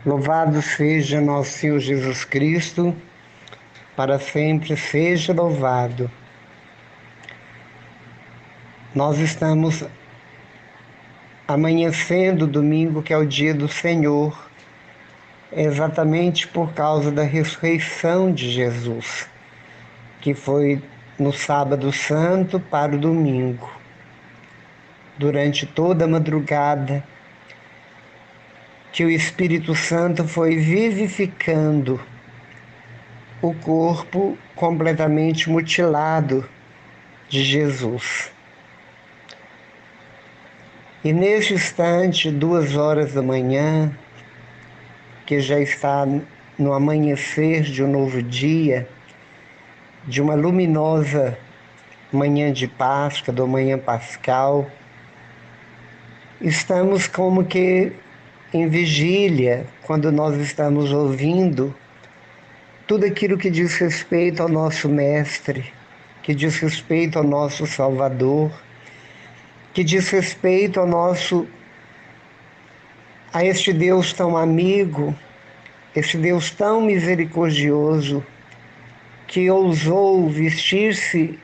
Louvado seja nosso Senhor Jesus Cristo, para sempre seja louvado. Nós estamos amanhecendo domingo, que é o dia do Senhor, exatamente por causa da ressurreição de Jesus, que foi no sábado santo para o domingo. Durante toda a madrugada, que o Espírito Santo foi vivificando o corpo completamente mutilado de Jesus. E neste instante, 2 horas da manhã, que já está no amanhecer de um novo dia, de uma luminosa manhã de Páscoa, do manhã pascal, estamos como que em vigília, quando nós estamos ouvindo tudo aquilo que diz respeito ao nosso Mestre, que diz respeito ao nosso Salvador, que diz respeito a este Deus tão amigo, este Deus tão misericordioso, que ousou vestir-se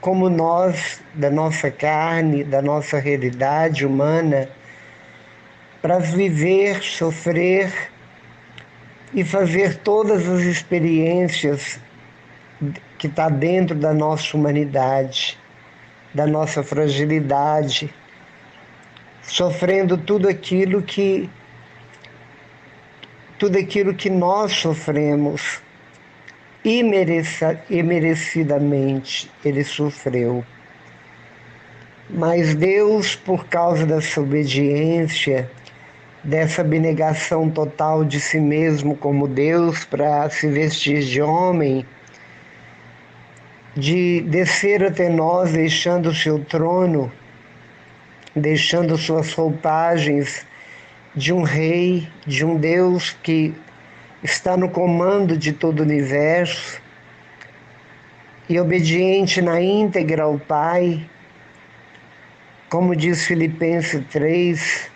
como nós, da nossa carne, da nossa realidade humana, para viver, sofrer e fazer todas as experiências que está dentro da nossa humanidade, da nossa fragilidade, sofrendo tudo aquilo que nós sofremos, imerecidamente ele sofreu. Mas Deus, por causa dessa obediência, dessa abnegação total de si mesmo como Deus para se vestir de homem, de descer até nós deixando o seu trono, deixando suas roupagens de um rei, de um Deus que está no comando de todo o universo, e obediente na íntegra ao Pai, como diz Filipenses 3,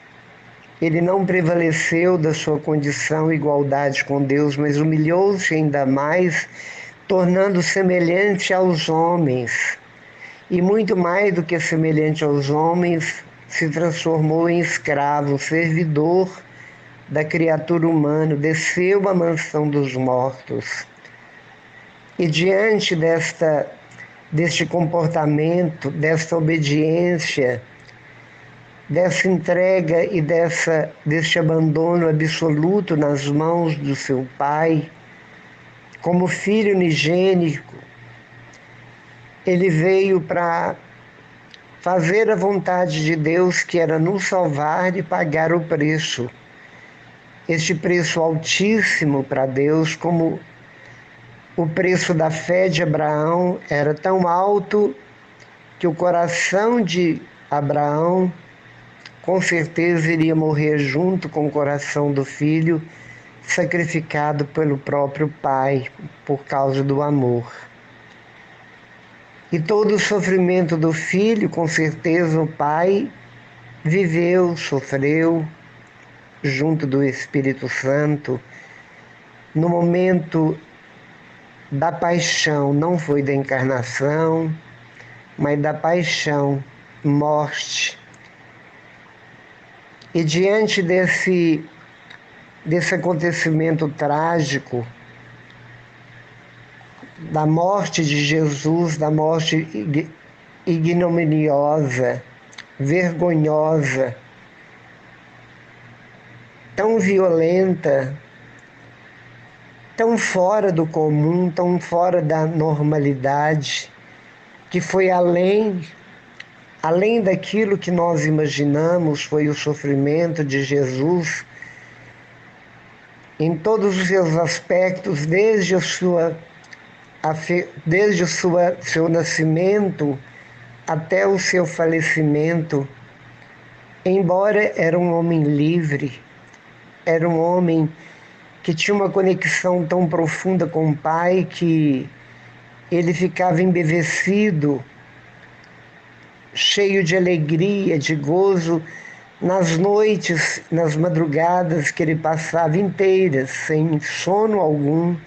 ele não prevaleceu da sua condição de igualdade com Deus, mas humilhou-se ainda mais, tornando semelhante aos homens. E muito mais do que semelhante aos homens, se transformou em escravo, servidor da criatura humana, desceu à mansão dos mortos. E diante deste comportamento, desta obediência, dessa entrega e deste abandono absoluto nas mãos do seu Pai, como filho unigênico, ele veio para fazer a vontade de Deus, que era nos salvar e pagar o preço. Este preço altíssimo para Deus, como o preço da fé de Abraão era tão alto que o coração de Abraão com certeza iria morrer junto com o coração do filho, sacrificado pelo próprio pai, por causa do amor. E todo o sofrimento do filho, com certeza o pai viveu, sofreu, junto do Espírito Santo, no momento da paixão, não foi da encarnação, mas da paixão, morte. E diante desse acontecimento trágico, da morte de Jesus, da morte ignominiosa, vergonhosa, tão violenta, tão fora do comum, tão fora da normalidade, que foi além daquilo que nós imaginamos, foi o sofrimento de Jesus em todos os seus aspectos, desde seu nascimento até o seu falecimento. Embora era um homem livre, era um homem que tinha uma conexão tão profunda com o Pai que ele ficava embevecido, cheio de alegria, de gozo, Nas noites, nas madrugadas que ele passava inteiras, sem sono algum,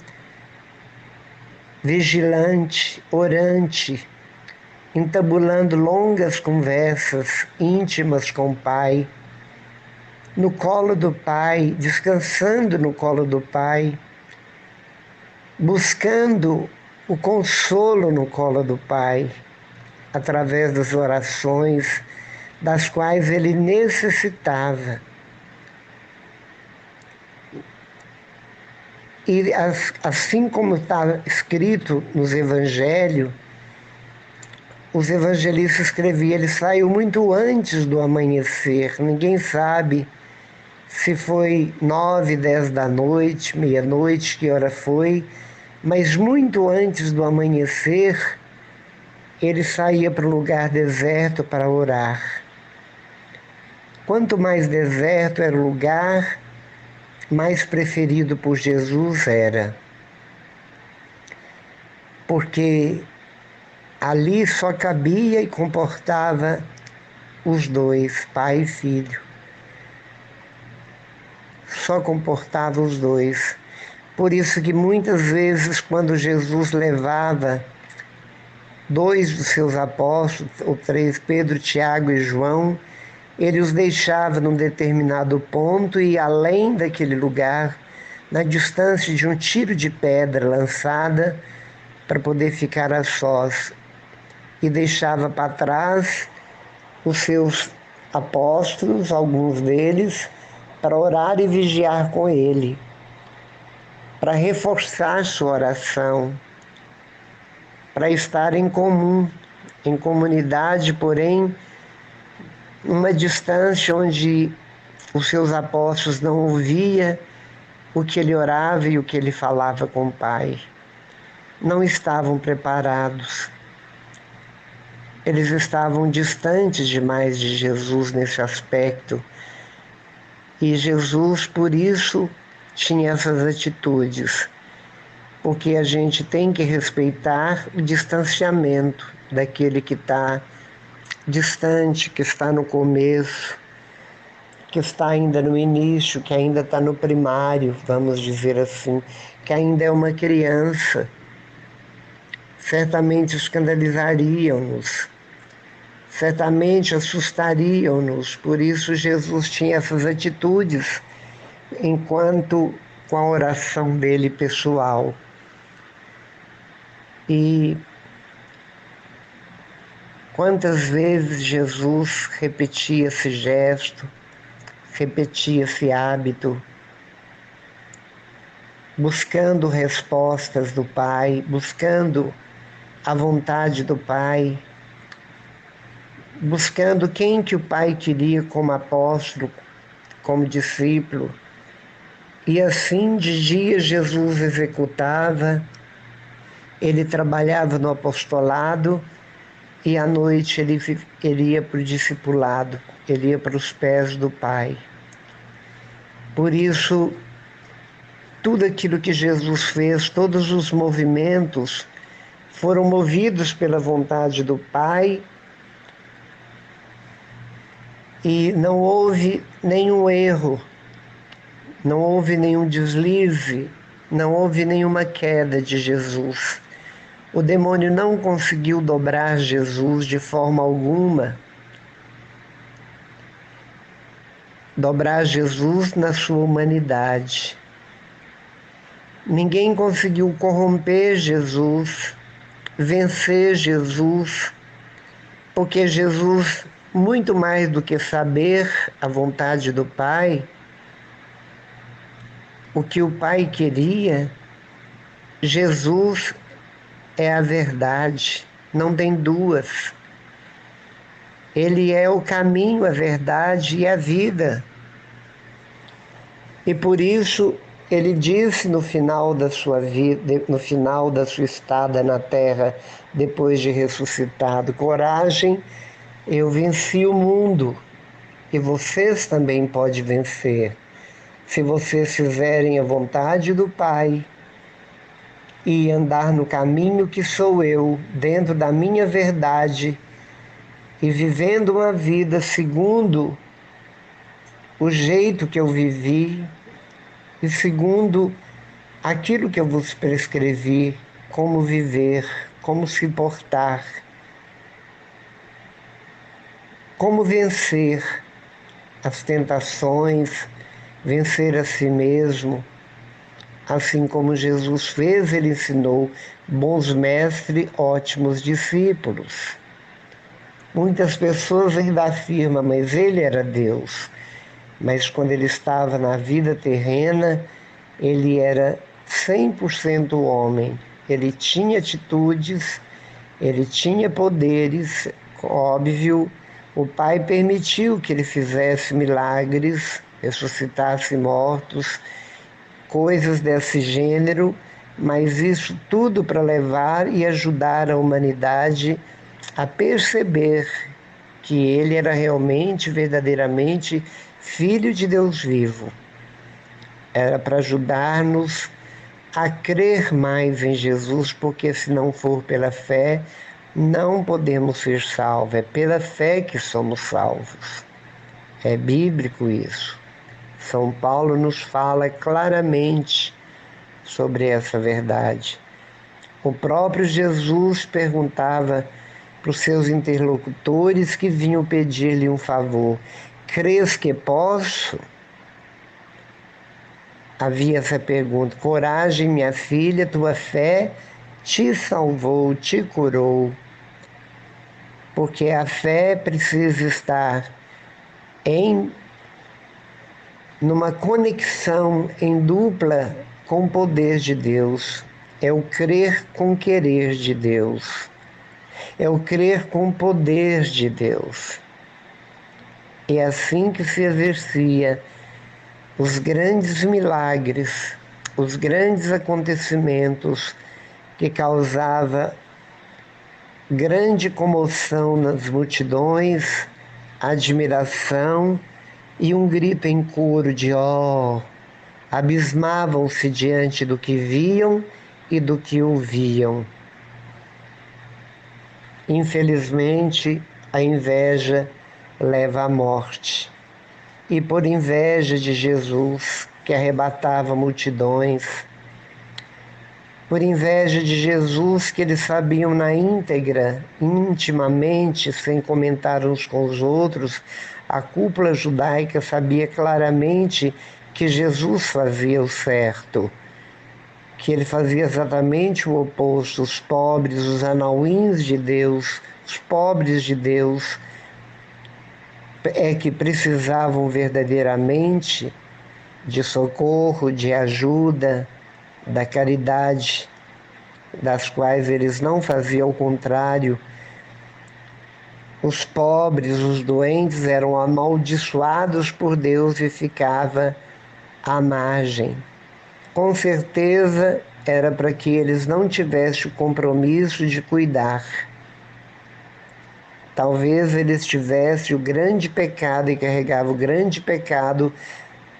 vigilante, orante, entabulando longas conversas íntimas com o Pai, no colo do Pai, descansando no colo do Pai, buscando o consolo no colo do Pai, através das orações das quais ele necessitava. E assim como está escrito nos evangelhos, os evangelistas escreviam, ele saiu muito antes do amanhecer. Ninguém sabe se foi 9, 10 da noite, meia-noite, que hora foi, mas muito antes do amanhecer, ele saía para o lugar deserto para orar. Quanto mais deserto era o lugar, mais preferido por Jesus era. Porque ali só cabia e comportava os dois, pai e filho. Só comportava os dois. Por isso que muitas vezes, quando Jesus levava 2 dos seus apóstolos, ou 3, Pedro, Tiago e João, ele os deixava num determinado ponto e além daquele lugar, na distância de um tiro de pedra lançada, para poder ficar a sós, e deixava para trás os seus apóstolos, alguns deles, para orar e vigiar com ele, para reforçar sua oração, para estar em comum, em comunidade, porém, numa distância onde os seus apóstolos não ouviam o que ele orava e o que ele falava com o Pai. Não estavam preparados. Eles estavam distantes demais de Jesus nesse aspecto. E Jesus, por isso, tinha essas atitudes. Porque a gente tem que respeitar o distanciamento daquele que está distante, que está no começo, que está ainda no início, que ainda está no primário, vamos dizer assim, que ainda é uma criança. Certamente escandalizariam-nos, certamente assustariam-nos. Por isso Jesus tinha essas atitudes, enquanto com a oração dele pessoal. E quantas vezes Jesus repetia esse gesto, repetia esse hábito, buscando respostas do Pai, buscando a vontade do Pai, buscando quem que o Pai queria como apóstolo, como discípulo. E assim de dia Jesus executava, ele trabalhava no apostolado e à noite ele ia para o discipulado, ele ia para os pés do Pai. Por isso, tudo aquilo que Jesus fez, todos os movimentos, foram movidos pela vontade do Pai e não houve nenhum erro, não houve nenhum deslize, não houve nenhuma queda de Jesus. O demônio não conseguiu dobrar Jesus de forma alguma, dobrar Jesus na sua humanidade. Ninguém conseguiu corromper Jesus, vencer Jesus, porque Jesus, muito mais do que saber a vontade do Pai, o que o Pai queria, Jesus é a verdade, não tem duas. Ele é o caminho, a verdade e a vida. E por isso ele disse no final da sua vida, no final da sua estada na terra, depois de ressuscitado: coragem, eu venci o mundo e vocês também podem vencer, se vocês fizerem a vontade do Pai e andar no caminho que sou eu, dentro da minha verdade e vivendo uma vida segundo o jeito que eu vivi, e segundo, aquilo que eu vos prescrevi, como viver, como se portar, como vencer as tentações, vencer a si mesmo, assim como Jesus fez, ele ensinou bons mestres, ótimos discípulos. Muitas pessoas ainda afirmam, mas ele era Deus. Mas quando ele estava na vida terrena, ele era 100% homem. Ele tinha atitudes, ele tinha poderes, óbvio. O Pai permitiu que ele fizesse milagres, ressuscitasse mortos, coisas desse gênero, mas isso tudo para levar e ajudar a humanidade a perceber que ele era realmente, verdadeiramente Filho de Deus vivo. Era para ajudar-nos a crer mais em Jesus, porque se não for pela fé, não podemos ser salvos. É pela fé que somos salvos. É bíblico isso. São Paulo nos fala claramente sobre essa verdade. O próprio Jesus perguntava para os seus interlocutores que vinham pedir-lhe um favor: crês que posso? Havia essa pergunta: coragem, minha filha, tua fé te salvou, te curou. Porque a fé precisa estar numa conexão em dupla com o poder de Deus. É o crer com o querer de Deus. É o crer com o poder de Deus. É assim que se exercia os grandes milagres, os grandes acontecimentos que causava grande comoção nas multidões, admiração e um grito em coro de ó. Abismavam-se diante do que viam e do que ouviam. Infelizmente, a inveja leva à morte. E por inveja de Jesus, que arrebatava multidões, por inveja de Jesus, que eles sabiam na íntegra, intimamente, sem comentar uns com os outros, a cúpula judaica sabia claramente que Jesus fazia o certo, que ele fazia exatamente o oposto. Os pobres, os anauins de Deus, os pobres de Deus, é que precisavam verdadeiramente de socorro, de ajuda, da caridade, das quais eles não faziam o contrário. Os pobres, os doentes eram amaldiçoados por Deus e ficava à margem. Com certeza era para que eles não tivessem o compromisso de cuidar. Talvez eles tivessem o grande pecado e carregavam o grande pecado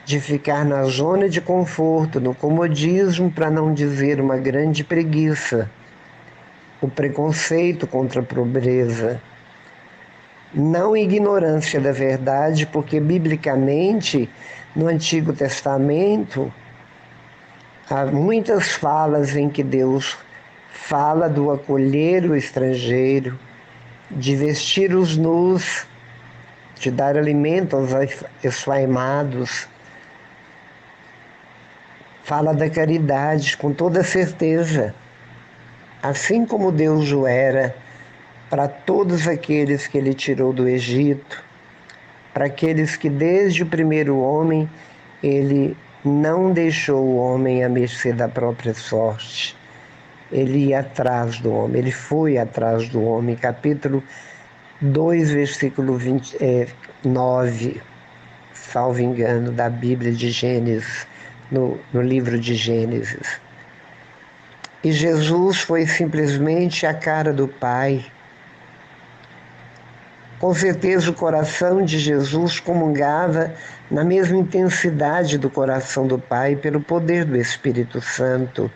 de ficar na zona de conforto, no comodismo, para não dizer uma grande preguiça, o preconceito contra a pobreza. Não ignorância da verdade, porque biblicamente, no Antigo Testamento, há muitas falas em que Deus fala do acolher o estrangeiro, de vestir os nus, de dar alimento aos esfaimados. Fala da caridade com toda certeza. Assim como Deus o era para todos aqueles que ele tirou do Egito, para aqueles que desde o primeiro homem ele não deixou o homem à mercê da própria sorte. Ele ia atrás do homem, ele foi atrás do homem. Capítulo 2, versículo 9, salvo engano, da Bíblia de Gênesis, no livro de Gênesis. E Jesus foi simplesmente a cara do Pai. Com certeza o coração de Jesus comungava na mesma intensidade do coração do Pai pelo poder do Espírito Santo.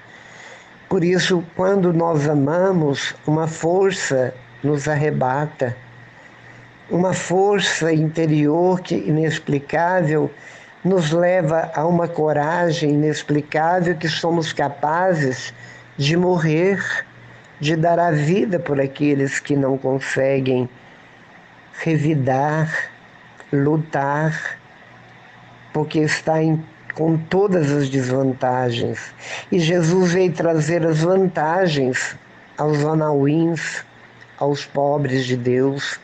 Por isso, quando nós amamos, uma força nos arrebata. uma força interior que inexplicável nos leva a uma coragem inexplicável que somos capazes de morrer, de dar a vida por aqueles que não conseguem revidar, lutar, porque com todas as desvantagens. E Jesus veio trazer as vantagens aos anauins, aos pobres de Deus,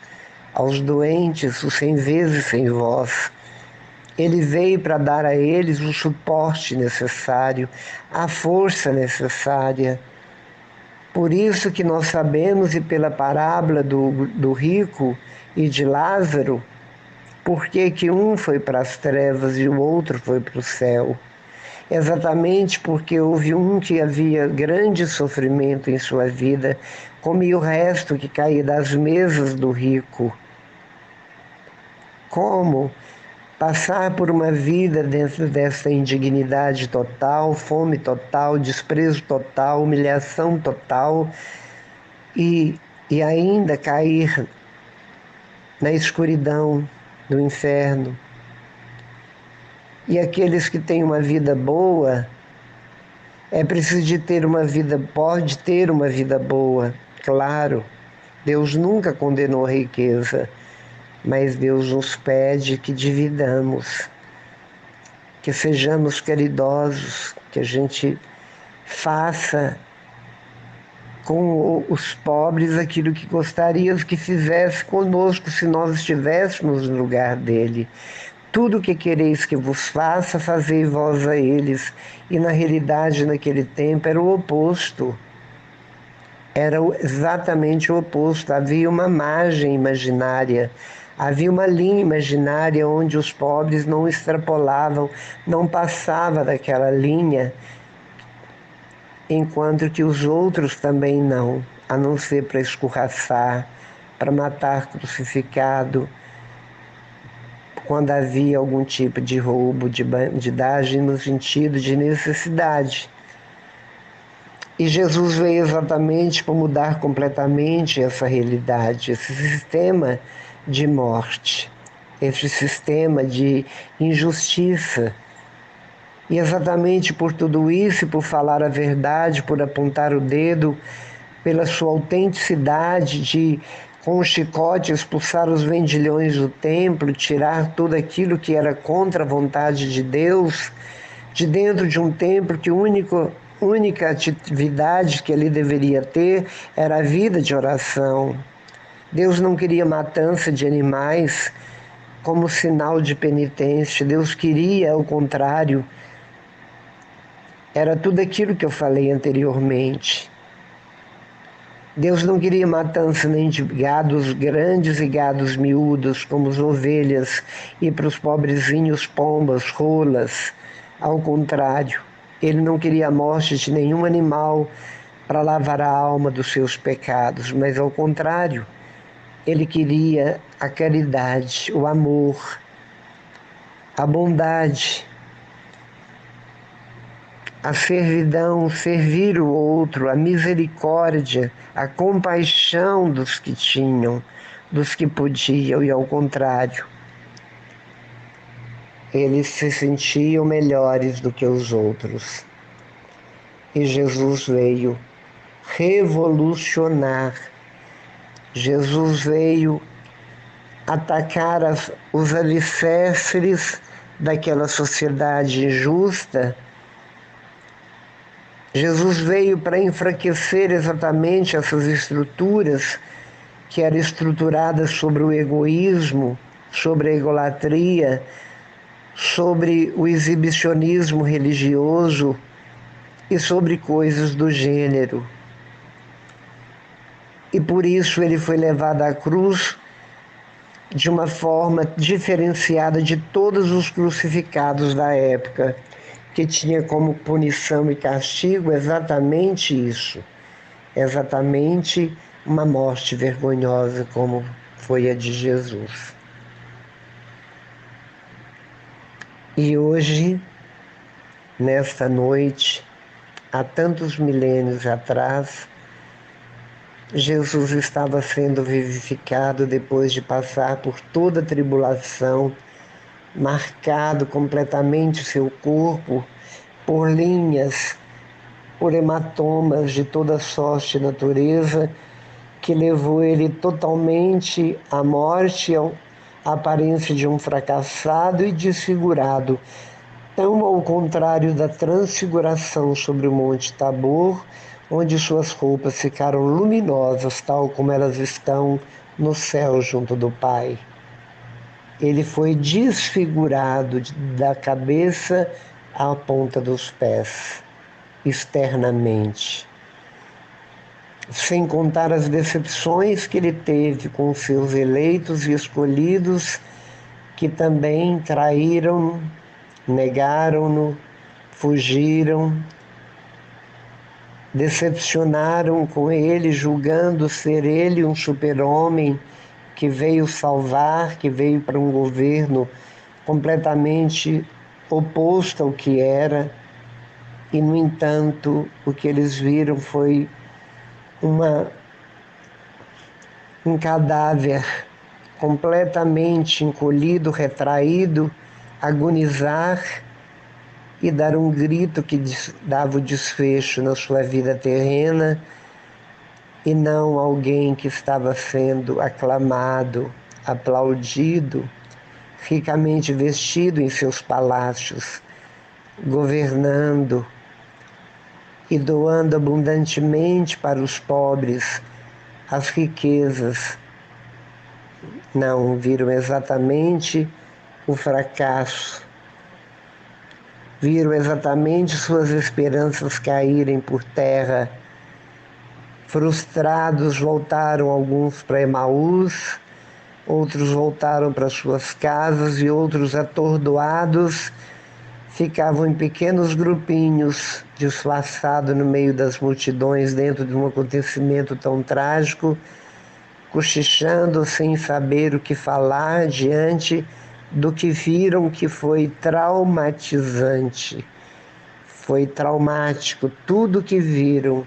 aos doentes, os sem vez e sem voz. Ele veio para dar a eles o suporte necessário, a força necessária. Por isso que nós sabemos, e pela parábola do rico e de Lázaro, por que um foi para as trevas e o outro foi para o céu. Exatamente porque houve um que havia grande sofrimento em sua vida, comia o resto que caía das mesas do rico. Como passar por uma vida dentro dessa indignidade total, fome total, desprezo total, humilhação total e ainda cair na escuridão do inferno. E aqueles que têm uma vida boa, é preciso de ter uma vida, pode ter uma vida boa, claro. Deus nunca condenou a riqueza, mas Deus nos pede que dividamos, que sejamos caridosos, que a gente faça com os pobres aquilo que gostaríamos que fizesse conosco se nós estivéssemos no lugar dele. Tudo o que quereis que vos faça, fazei vós a eles. E na realidade, naquele tempo, era o oposto. Era exatamente o oposto. Havia uma margem imaginária, havia uma linha imaginária onde os pobres não extrapolavam, não passavam daquela linha, enquanto que os outros também não, a não ser para escorraçar, para matar crucificado, quando havia algum tipo de roubo, de bandidagem no sentido de necessidade. E Jesus veio exatamente para mudar completamente essa realidade, esse sistema de morte, esse sistema de injustiça. E exatamente por tudo isso, por falar a verdade, por apontar o dedo, pela sua autenticidade de, com o chicote, expulsar os vendilhões do templo, tirar tudo aquilo que era contra a vontade de Deus, de dentro de um templo que única atividade que ele deveria ter era a vida de oração. Deus não queria matança de animais como sinal de penitência. Deus queria, ao contrário, era tudo aquilo que eu falei anteriormente. Deus não queria matança nem de gados grandes e gados miúdos, como as ovelhas, e para os pobrezinhos pombas, rolas. Ao contrário, ele não queria a morte de nenhum animal para lavar a alma dos seus pecados, mas ao contrário, ele queria a caridade, o amor, a bondade, a servidão, servir o outro, a misericórdia, a compaixão dos que tinham, dos que podiam, e ao contrário, eles se sentiam melhores do que os outros. E Jesus veio revolucionar. Jesus veio atacar os alicerces daquela sociedade injusta. Jesus veio para enfraquecer exatamente essas estruturas que eram estruturadas sobre o egoísmo, sobre a egolatria, sobre o exibicionismo religioso e sobre coisas do gênero. E por isso ele foi levado à cruz de uma forma diferenciada de todos os crucificados da época, que tinha como punição e castigo exatamente isso, exatamente uma morte vergonhosa como foi a de Jesus. E hoje, nesta noite, há tantos milênios atrás, Jesus estava sendo vivificado depois de passar por toda a tribulação, marcado completamente seu corpo por linhas, por hematomas de toda sorte e natureza, que levou ele totalmente à morte, à aparência de um fracassado e desfigurado, tão ao contrário da transfiguração sobre o Monte Tabor, onde suas roupas ficaram luminosas, tal como elas estão no céu junto do Pai. Ele foi desfigurado da cabeça à ponta dos pés, externamente. Sem contar as decepções que ele teve com seus eleitos e escolhidos, que também traíram, negaram-no, fugiram, decepcionaram com ele, julgando ser ele um super-homem que veio salvar, que veio para um governo completamente oposto ao que era. E, no entanto, o que eles viram foi um cadáver completamente encolhido, retraído, agonizar e dar um grito que dava o desfecho na sua vida terrena, e não alguém que estava sendo aclamado, aplaudido, ricamente vestido em seus palácios, governando e doando abundantemente para os pobres as riquezas. Não, viram exatamente o fracasso, viram exatamente suas esperanças caírem por terra. Frustrados, voltaram alguns para Emaús, outros voltaram para suas casas e outros, atordoados, ficavam em pequenos grupinhos, disfarçados no meio das multidões, dentro de um acontecimento tão trágico, cochichando sem saber o que falar diante do que viram, que foi traumatizante. Foi traumático tudo que viram,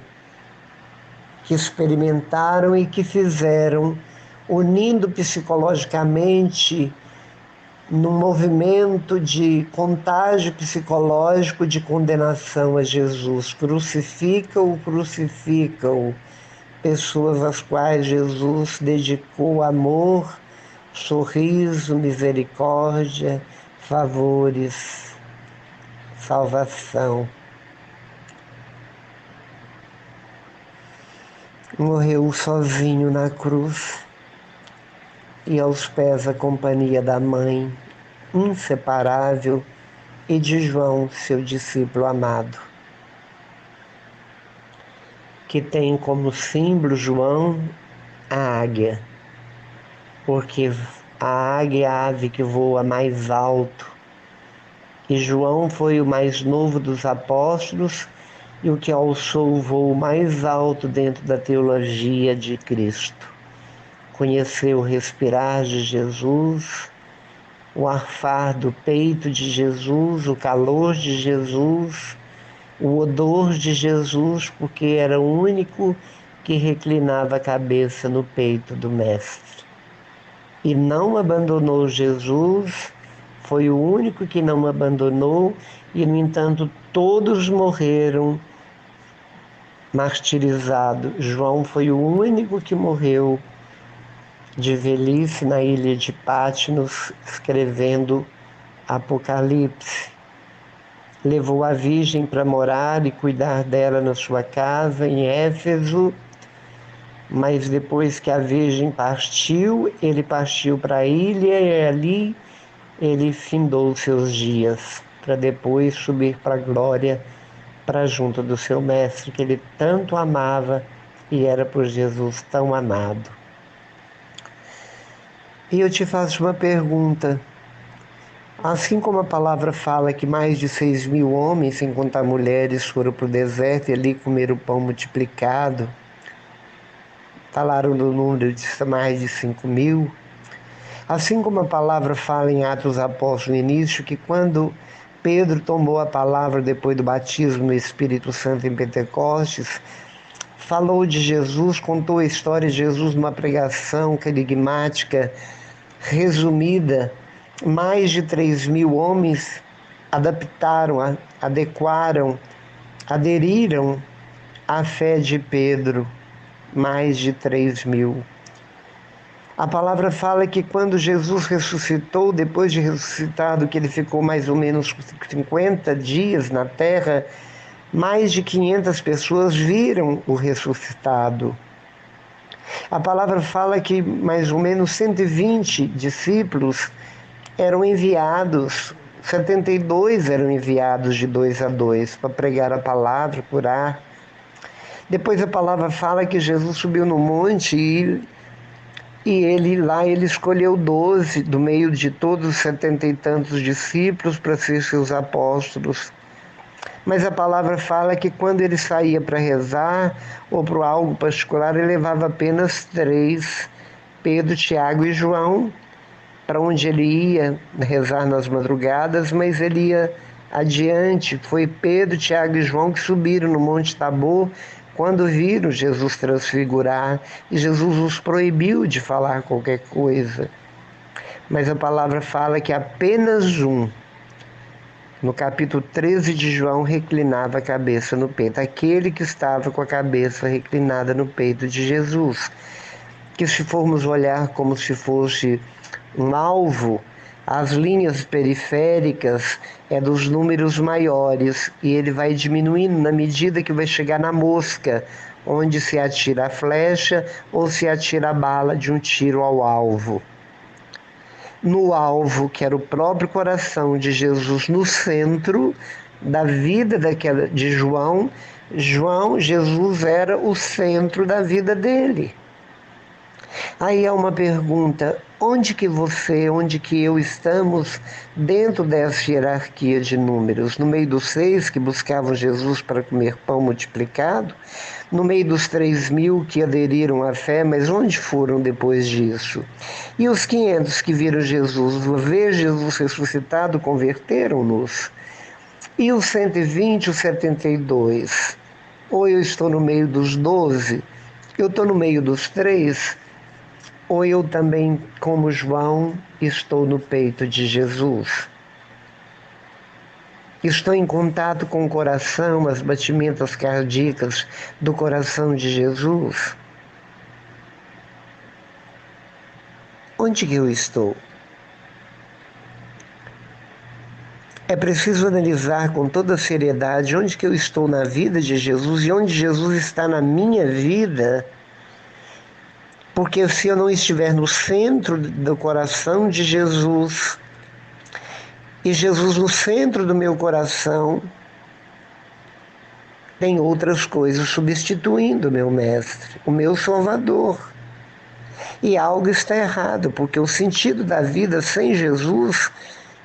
que experimentaram e que fizeram, unindo psicologicamente num movimento de contágio psicológico de condenação a Jesus. Crucificam-o, crucificam-o. Pessoas às quais Jesus dedicou amor, sorriso, misericórdia, favores, salvação. Morreu sozinho na cruz e aos pés a companhia da mãe, inseparável, e de João, seu discípulo amado, que tem como símbolo João a águia, porque a águia é a ave que voa mais alto, e João foi o mais novo dos apóstolos e o que alçou o voo mais alto dentro da teologia de Cristo. Conheceu o respirar de Jesus, o arfar do peito de Jesus, o calor de Jesus, o odor de Jesus, porque era o único que reclinava a cabeça no peito do Mestre. E não abandonou Jesus, foi o único que não abandonou, e, no entanto, todos morreram martirizados. João foi o único que morreu de velhice na ilha de Patmos, escrevendo Apocalipse. Levou a Virgem para morar e cuidar dela na sua casa em Éfeso, mas depois que a Virgem partiu, ele partiu para a ilha e ali ele findou seus dias, para depois subir para a glória, para junto do seu Mestre, que ele tanto amava e era por Jesus tão amado. E eu te faço uma pergunta. Assim como a palavra fala que mais de 6.000 homens, sem contar mulheres, foram para o deserto e ali comeram o pão multiplicado, falaram no número de mais de 5.000. Assim como a palavra fala em Atos Apóstolos no início, que quando Pedro tomou a palavra depois do batismo no Espírito Santo em Pentecostes, falou de Jesus, contou a história de Jesus numa pregação carismática, resumida. Mais de 3.000 homens adaptaram, adequaram, aderiram à fé de Pedro. Mais de 3.000. A palavra fala que quando Jesus ressuscitou, depois de ressuscitado, que ele ficou mais ou menos 50 dias na terra, mais de 500 pessoas viram o ressuscitado. A palavra fala que mais ou menos 120 discípulos eram enviados, 72 eram enviados de 2 a 2 para pregar a palavra, curar. Depois a palavra fala que Jesus subiu no monte e ele escolheu 12 do meio de todos os 70 e tantos discípulos para ser seus apóstolos. Mas a palavra fala que quando ele saía para rezar ou para algo particular, ele levava apenas 3, Pedro, Tiago e João, para onde ele ia rezar nas madrugadas, mas ele ia adiante. Foi Pedro, Tiago e João que subiram no Monte Tabor quando viram Jesus transfigurar, e Jesus os proibiu de falar qualquer coisa. Mas a palavra fala que apenas um, no capítulo 13 de João, reclinava a cabeça no peito, aquele que estava com a cabeça reclinada no peito de Jesus. Que se formos olhar como se fosse um alvo, as linhas periféricas é dos números maiores e ele vai diminuindo na medida que vai chegar na mosca, onde se atira a flecha ou se atira a bala de um tiro ao alvo. No alvo, que era o próprio coração de Jesus, no centro da vida de João, Jesus era o centro da vida dele. Aí é uma pergunta: onde que eu estamos dentro dessa hierarquia de números? No meio dos 6 que buscavam Jesus para comer pão multiplicado? No meio dos 3.000 que aderiram à fé, mas onde foram depois disso? E os 500 que viram Jesus, ver Jesus ressuscitado, converteram-nos? E os 120, os 72? Ou eu estou no meio dos 12? Eu estou no meio dos 3? Ou eu também, como João, estou no peito de Jesus? Estou em contato com o coração, as batimentos cardíacos do coração de Jesus? Onde que eu estou? É preciso analisar com toda seriedade onde que eu estou na vida de Jesus e onde Jesus está na minha vida. Porque se eu não estiver no centro do coração de Jesus, e Jesus no centro do meu coração, tem outras coisas substituindo o meu mestre, o meu Salvador. E algo está errado, porque o sentido da vida sem Jesus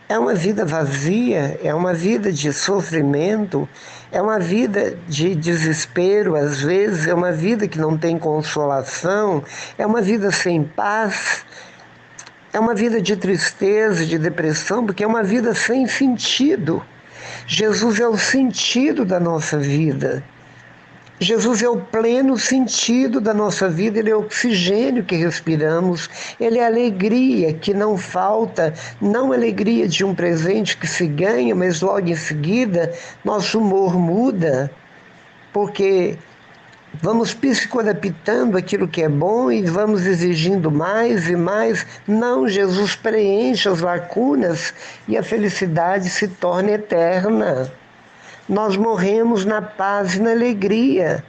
é uma vida vazia, é uma vida de sofrimento, é uma vida de desespero, às vezes é uma vida que não tem consolação, é uma vida sem paz, é uma vida de tristeza, de depressão, porque é uma vida sem sentido. Jesus é o sentido da nossa vida. Jesus é o pleno sentido da nossa vida, ele é o oxigênio que respiramos, ele é a alegria que não falta, não a alegria de um presente que se ganha, mas logo em seguida nosso humor muda, porque vamos psicoadaptando aquilo que é bom e vamos exigindo mais e mais. Não, Jesus preenche as lacunas e a felicidade se torna eterna. Nós morremos na paz e na alegria.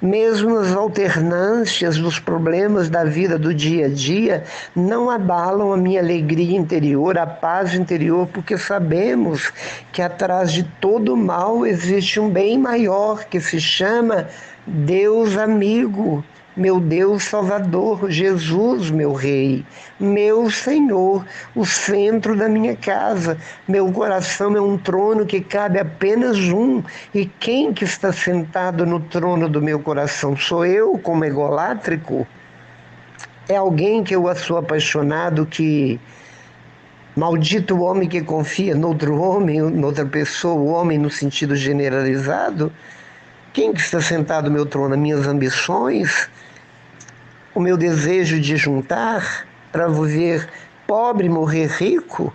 Mesmo nas alternâncias dos problemas da vida do dia a dia, não abalam a minha alegria interior, a paz interior, porque sabemos que atrás de todo mal existe um bem maior que se chama Deus amigo, meu Deus Salvador, Jesus, meu Rei, meu Senhor, o centro da minha casa. Meu coração é um trono que cabe apenas um. E quem que está sentado no trono do meu coração? Sou eu, como egolátrico? É alguém que eu sou apaixonado, que maldito o homem que confia noutro homem, noutra pessoa, o homem no sentido generalizado? Quem que está sentado no meu trono? As minhas ambições? O meu desejo de juntar para viver pobre e morrer rico?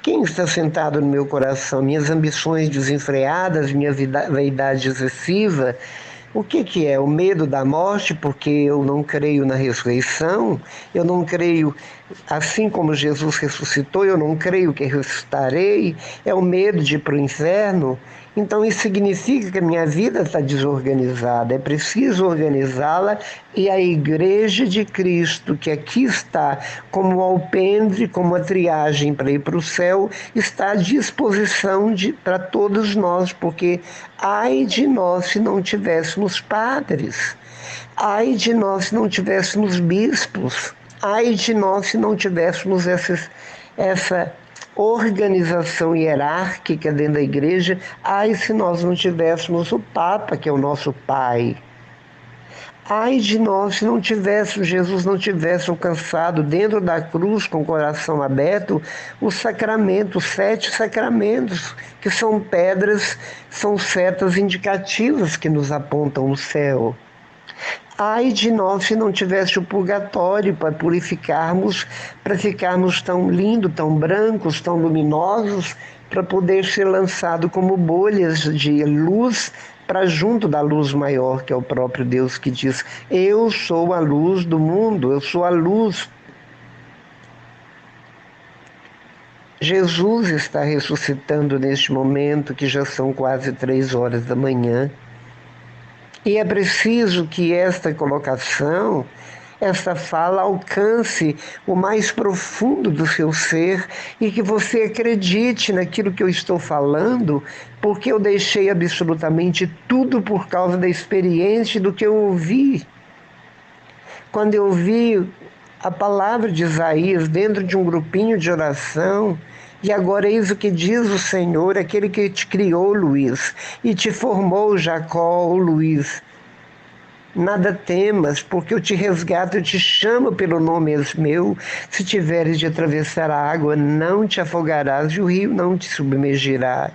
Quem está sentado no meu coração? Minhas ambições desenfreadas, minha vaidade excessiva? O que é? O medo da morte, porque eu não creio na ressurreição? Eu não creio, assim como Jesus ressuscitou, eu não creio que ressuscitarei? É o medo de ir para o inferno? Então isso significa que a minha vida está desorganizada. É preciso organizá-la, e a Igreja de Cristo, que aqui está como alpendre, como a triagem para ir para o céu, está à disposição para todos nós, porque ai de nós se não tivéssemos padres, ai de nós se não tivéssemos bispos, ai de nós se não tivéssemos essa organização hierárquica dentro da igreja, ai se nós não tivéssemos o Papa, que é o nosso pai. Ai de nós se não tivéssemos, Jesus não tivesse alcançado dentro da cruz, com o coração aberto, os sacramentos, os 7 sacramentos, que são pedras, são setas indicativas que nos apontam o céu. Ai de nós se não tivesse o purgatório para purificarmos, para ficarmos tão lindos, tão brancos, tão luminosos, para poder ser lançado como bolhas de luz para junto da luz maior, que é o próprio Deus, que diz: eu sou a luz do mundo, eu sou a luz. Jesus está ressuscitando neste momento, que já são quase 3 horas da manhã. E é preciso que esta colocação, esta fala, alcance o mais profundo do seu ser e que você acredite naquilo que eu estou falando, porque eu deixei absolutamente tudo por causa da experiência do que eu ouvi. Quando eu vi a palavra de Isaías dentro de um grupinho de oração, e agora eis o que diz o Senhor, aquele que te criou, Luiz, e te formou, Jacó, Luiz. Nada temas, porque eu te resgato, eu te chamo pelo nome meu. Se tiveres de atravessar a água, não te afogarás, e o rio não te submergirá.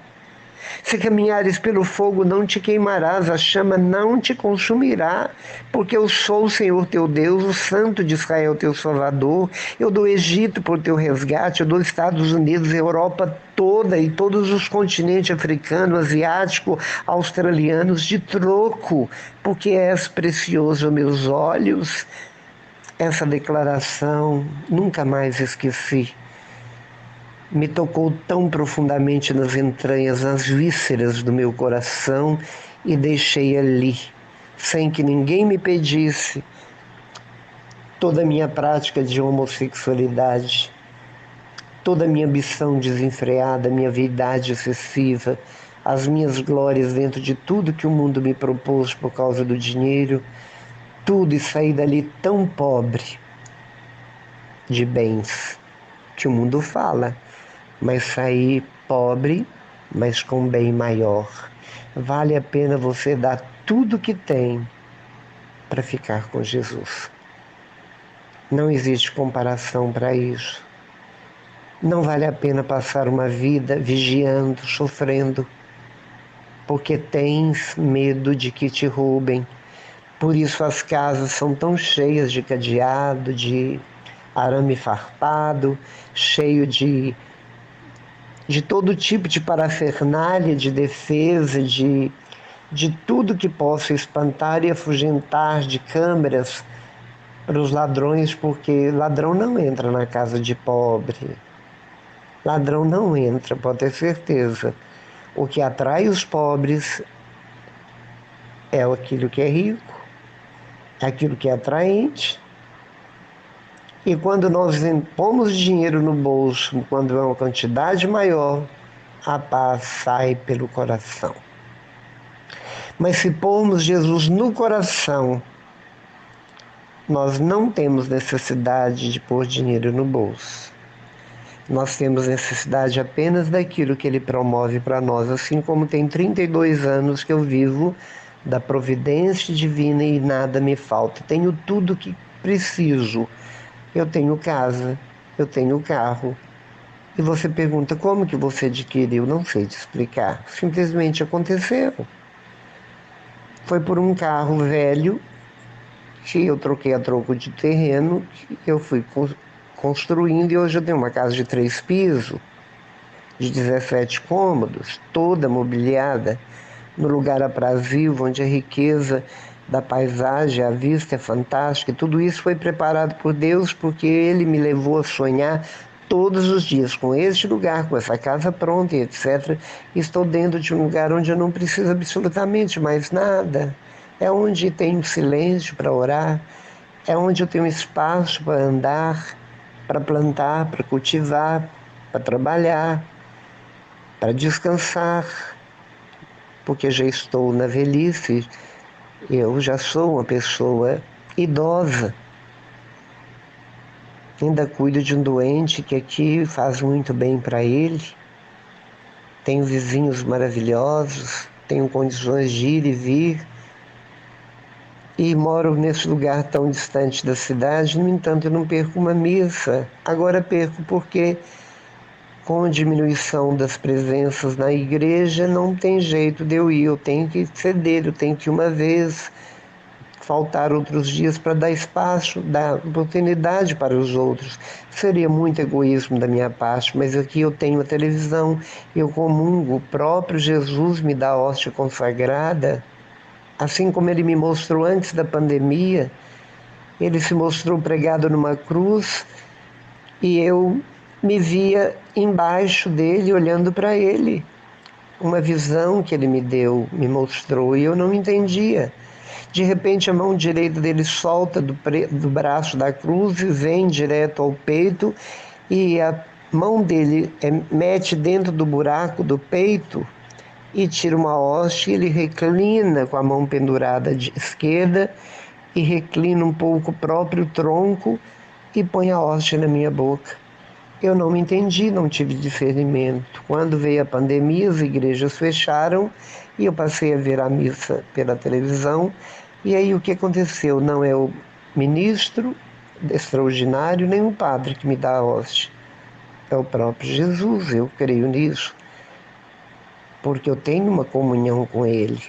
Se caminhares pelo fogo, não te queimarás, a chama não te consumirá, porque eu sou o Senhor teu Deus, o Santo de Israel teu Salvador. Eu dou Egito por teu resgate, eu dou Estados Unidos, Europa toda e todos os continentes africano, asiático, australianos de troco, porque és precioso aos meus olhos. Essa declaração nunca mais esqueci. Me tocou tão profundamente nas entranhas, nas vísceras do meu coração, e deixei ali, sem que ninguém me pedisse, toda a minha prática de homossexualidade, toda a minha ambição desenfreada, minha vaidade excessiva, as minhas glórias dentro de tudo que o mundo me propôs por causa do dinheiro, tudo, e saí dali tão pobre de bens que o mundo fala, mas sair pobre, mas com bem maior. Vale a pena você dar tudo que tem para ficar com Jesus. Não existe comparação para isso. Não vale a pena passar uma vida vigiando, sofrendo, porque tens medo de que te roubem. Por isso as casas são tão cheias de cadeado, de arame farpado, cheio de todo tipo de parafernália, de defesa, de tudo que possa espantar e afugentar, de câmeras para os ladrões, porque ladrão não entra na casa de pobre. Ladrão não entra, pode ter certeza. O que atrai os pobres é aquilo que é rico, é aquilo que é atraente. E quando nós pomos dinheiro no bolso, quando é uma quantidade maior, a paz sai pelo coração. Mas se pormos Jesus no coração, nós não temos necessidade de pôr dinheiro no bolso. Nós temos necessidade apenas daquilo que Ele promove para nós, assim como tem 32 anos que eu vivo da providência divina e nada me falta. Tenho tudo que preciso. Eu tenho casa, eu tenho carro. E você pergunta, como que você adquiriu? Não sei te explicar. Simplesmente aconteceu. foi por um carro velho que eu troquei a troco de terreno, que eu fui construindo, e hoje eu tenho uma casa de 3 pisos, de 17 cômodos, toda mobiliada, no lugar aprazível, onde a riqueza da paisagem, a vista é fantástica. Tudo isso foi preparado por Deus, porque Ele me levou a sonhar todos os dias com este lugar, com essa casa pronta e etc. Estou dentro de um lugar onde eu não preciso absolutamente mais nada. É onde tenho silêncio para orar, é onde eu tenho espaço para andar, para plantar, para cultivar, para trabalhar, para descansar, porque já estou na velhice, eu já sou uma pessoa idosa. Ainda cuido de um doente que aqui faz muito bem para ele. Tenho vizinhos maravilhosos, tenho condições de ir e vir. E moro nesse lugar tão distante da cidade, no entanto eu não perco uma missa. Agora perco porque, com a diminuição das presenças na igreja, não tem jeito de eu ir, eu tenho que ceder, eu tenho que ir uma vez, faltar outros dias para dar espaço, dar oportunidade para os outros. Seria muito egoísmo da minha parte, mas aqui eu tenho a televisão, eu comungo, o próprio Jesus me dá a hóstia consagrada, assim como ele me mostrou antes da pandemia. Ele se mostrou pregado numa cruz e eu me via embaixo dele, olhando para ele. Uma visão que ele me deu, me mostrou, e eu não entendia. De repente a mão direita dele solta do braço da cruz e vem direto ao peito, e a mão dele mete dentro do buraco do peito e tira uma hóstia. Ele reclina com a mão pendurada de esquerda e reclina um pouco o próprio tronco e põe a hóstia na minha boca. Eu não me entendi, não tive discernimento. Quando veio a pandemia, as igrejas fecharam e eu passei a ver a missa pela televisão. E aí o que aconteceu? Não é o ministro extraordinário, nem o padre que me dá a hóstia. É o próprio Jesus, eu creio nisso. Porque eu tenho uma comunhão com Ele.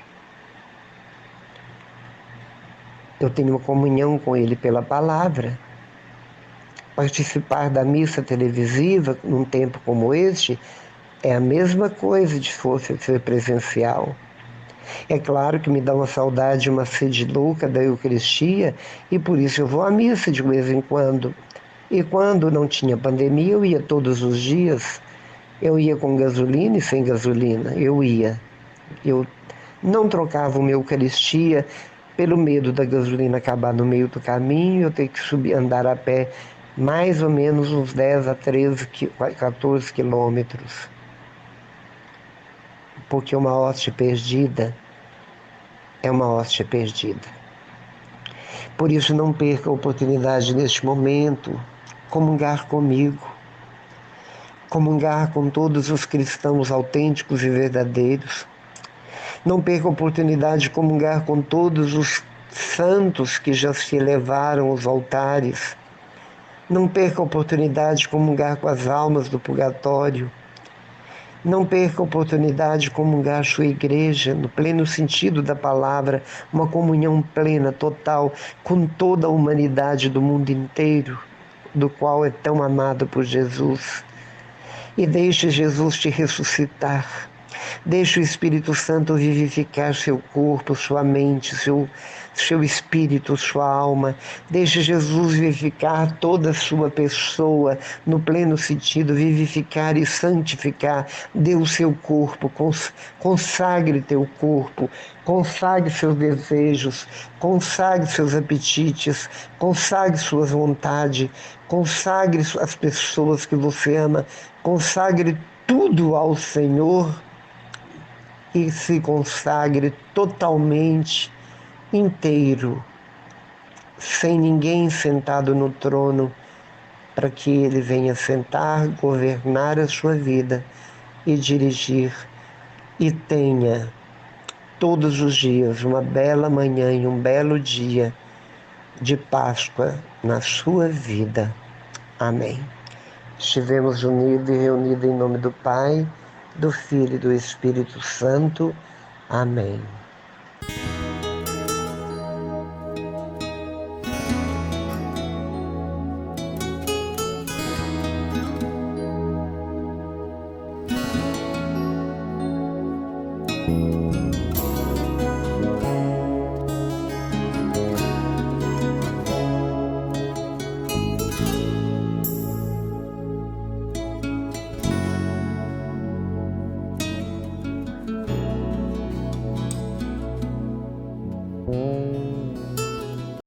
Eu tenho uma comunhão com Ele pela palavra. Participar da missa televisiva num tempo como este é a mesma coisa de fosse ser presencial. É claro que me dá uma saudade, uma sede louca da Eucaristia, e por isso eu vou à missa de vez em quando. E quando não tinha pandemia, eu ia todos os dias. Eu ia com gasolina e sem gasolina, eu ia. Eu não trocava uma Eucaristia pelo medo da gasolina acabar no meio do caminho, eu ter que subir, andar a pé mais ou menos uns 10 a 13, 14 quilômetros. Porque uma hóstia perdida é uma hóstia perdida. Por isso não perca a oportunidade neste momento, comungar comigo, comungar com todos os cristãos autênticos e verdadeiros. Não perca a oportunidade de comungar com todos os santos que já se elevaram aos altares. Não perca a oportunidade de comungar com as almas do purgatório. Não perca a oportunidade de comungar a sua igreja, no pleno sentido da palavra, uma comunhão plena, total, com toda a humanidade do mundo inteiro, do qual é tão amado por Jesus. E deixe Jesus te ressuscitar. Deixe o Espírito Santo vivificar seu corpo, sua mente, seu espírito, sua alma. Deixe Jesus vivificar toda a sua pessoa, no pleno sentido, vivificar e santificar. Dê o seu corpo, consagre teu corpo, consagre seus desejos, consagre seus apetites, consagre suas vontades, consagre as pessoas que você ama, consagre tudo ao Senhor e se consagre totalmente, inteiro, sem ninguém sentado no trono, para que Ele venha sentar, governar a sua vida e dirigir, e tenha todos os dias uma bela manhã e um belo dia de Páscoa na sua vida. Amém. Estivemos unidos e reunidos em nome do Pai, do Filho e do Espírito Santo. Amém.